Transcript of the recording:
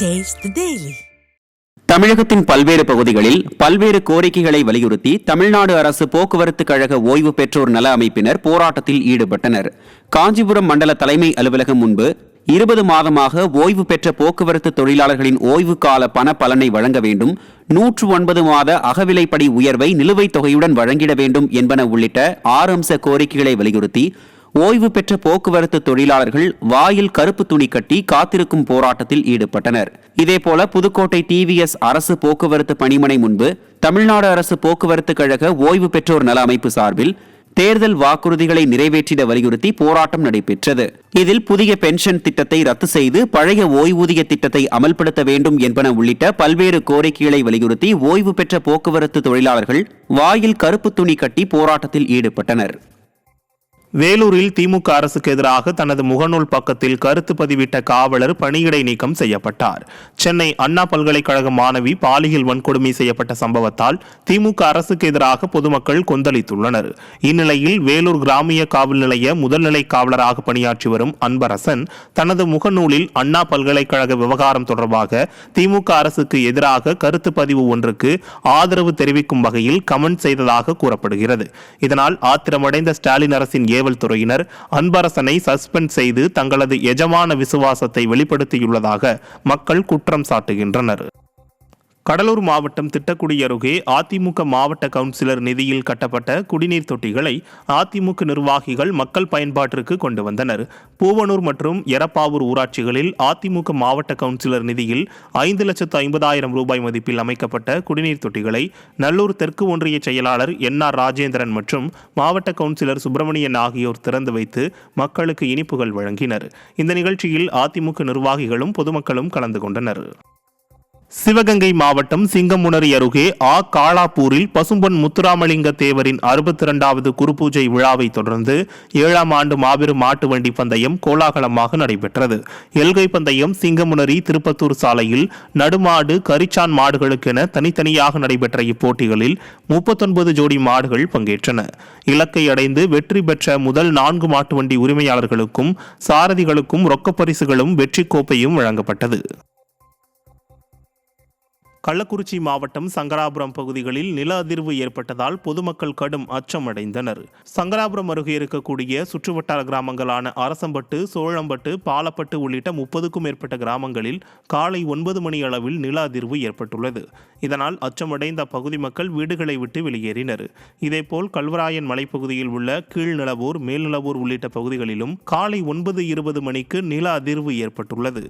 Taste the Daily. தமிழகத்தின் பல்வேறு பகுதிகளில் பல்வேறு கோரிக்கைகளை வலியுறுத்தி தமிழ்நாடு அரசு போக்குவரத்து கழக ஓய்வு பெற்றோர் நல அமைப்பினர் போராட்டத்தில் ஈடுபட்டனர். காஞ்சிபுரம் மண்டல தலைமை அலுவலகம் முன்பு 20 மாதமாக ஓய்வு பெற்ற போக்குவரத்து தொழிலாளர்களின் ஓய்வு கால பண பலனை வழங்க வேண்டும், 109 மாத அகவிலைப்படி உயர்வை நிலுவைத் தொகையுடன் வழங்கிட வேண்டும் என்பன உள்ளிட்ட 6 அம்ச கோரிக்கைகளை வலியுறுத்தி ஓய்வு பெற்ற போக்குவரத்து தொழிலாளர்கள் வாயில் கருப்பு துணி கட்டி காத்திருக்கும் போராட்டத்தில் ஈடுபட்டனர். இதேபோல புதுக்கோட்டை டிவிஎஸ் அரசு போக்குவரத்து பணிமனை முன்பு தமிழ்நாடு அரசு போக்குவரத்து கழக ஓய்வு பெற்றோர் நல அமைப்பு சார்பில் தேர்தல் வாக்குறுதிகளை நிறைவேற்றிட வலியுறுத்தி போராட்டம் நடைபெற்றது. இதில் புதிய பென்ஷன் திட்டத்தை ரத்து செய்து பழைய ஓய்வூதிய திட்டத்தை அமல்படுத்த வேண்டும் என்பன உள்ளிட்ட பல்வேறு கோரிக்கைகளை வலியுறுத்தி ஓய்வு பெற்ற போக்குவரத்து தொழிலாளர்கள் வாயில் கருப்பு துணி கட்டி போராட்டத்தில் ஈடுபட்டனர். வேலூரில் திமுக அரசுக்கு எதிராக தனது முகநூல் பக்கத்தில் கருத்து பதிவிட்ட காவலர் பணியிடை நீக்கம் செய்யப்பட்டார். சென்னை அண்ணா பல்கலைக்கழக மாணவி பாலியல் வன்கொடுமை செய்யப்பட்ட சம்பவத்தால் திமுக அரசுக்கு எதிராக பொதுமக்கள் கொந்தளித்துள்ளனர். இந்நிலையில் வேலூர் கிராமிய காவல் நிலைய முதல்நிலை காவலராக பணியாற்றி வரும் அன்பரசன் தனது முகநூலில் அண்ணா பல்கலைக்கழக விவகாரம் தொடர்பாக திமுக அரசுக்கு எதிராக கருத்து பதிவு ஒன்றுக்கு ஆதரவு தெரிவிக்கும் வகையில் கமெண்ட் செய்ததாக கூறப்படுகிறது. இதனால் ஆத்திரமடைந்த ஸ்டாலின் அரசின் ஏவல் துறையினர் அன்பரசனை சஸ்பெண்ட் செய்து தங்களது எஜமான விசுவாசத்தை வெளிப்படுத்தியுள்ளதாக மக்கள் குற்றம் சாட்டுகின்றனர். கடலூர் மாவட்டம் திட்டக்குடி அருகே அதிமுக மாவட்ட கவுன்சிலர் நிதியில் கட்டப்பட்ட குடிநீர் தொட்டிகளை அதிமுக நிர்வாகிகள் மக்கள் பயன்பாட்டிற்கு கொண்டு வந்தனர். பூவனூர் மற்றும் எரப்பாவூர் ஊராட்சிகளில் அதிமுக மாவட்ட கவுன்சிலர் நிதியில் 5,50,000 ரூபாய் மதிப்பில் அமைக்கப்பட்ட குடிநீர் தொட்டிகளை நல்லூர் தெற்கு ஒன்றிய செயலாளர் NR ராஜேந்திரன் மற்றும் மாவட்ட கவுன்சிலர் சுப்பிரமணியன் ஆகியோர் திறந்து வைத்து மக்களுக்கு இனிப்புகள் வழங்கினர். இந்த நிகழ்ச்சியில் அதிமுக நிர்வாகிகளும் பொதுமக்களும் கலந்து கொண்டனர். சிவகங்கை மாவட்டம் சிங்கமுனரி அருகே காளாப்பூரில் பசும்பொன் முத்துராமலிங்க தேவரின் 62வது குருபூஜை விழாவை தொடர்ந்து 7ஆம் ஆண்டு மாபெரும் மாட்டு வண்டி பந்தயம் கோலாகலமாக நடைபெற்றது. எல்கை பந்தயம் சிங்கமுனரி திருப்பத்தூர் சாலையில் நடுமாடு கரிச்சான் மாடுகளுக்கென தனித்தனியாக நடைபெற்ற இப்போட்டிகளில் 39 ஜோடி மாடுகள் பங்கேற்றன. இலக்கை அடைந்து வெற்றி பெற்ற முதல் 4 மாட்டு வண்டி உரிமையாளர்களுக்கும் சாரதிகளுக்கும் ரொக்கப்பரிசுகளும் வெற்றி கோப்பையும் வழங்கப்பட்டது. கள்ளக்குறிச்சி மாவட்டம் சங்கராபுரம் பகுதிகளில் நில அதிர்வு ஏற்பட்டதால் பொதுமக்கள் கடும் அச்சமடைந்தனர். சங்கராபுரம் அருகே இருக்கக்கூடிய சுற்றுவட்டார கிராமங்களான அரசம்பட்டு, சோழம்பட்டு, பாலப்பட்டு உள்ளிட்ட 30க்கும் மேற்பட்ட கிராமங்களில் காலை 9 மணி அளவில் நில அதிர்வு ஏற்பட்டுள்ளது. இதனால் அச்சமடைந்த பகுதி மக்கள் வீடுகளை விட்டு வெளியேறினர். இதேபோல் கல்வராயன் மலைப்பகுதியில் உள்ள கீழ்நிலவூர், மேல்நிலவூர் உள்ளிட்ட பகுதிகளிலும் காலை 9:20 மணிக்கு நில அதிர்வு ஏற்பட்டுள்ளது.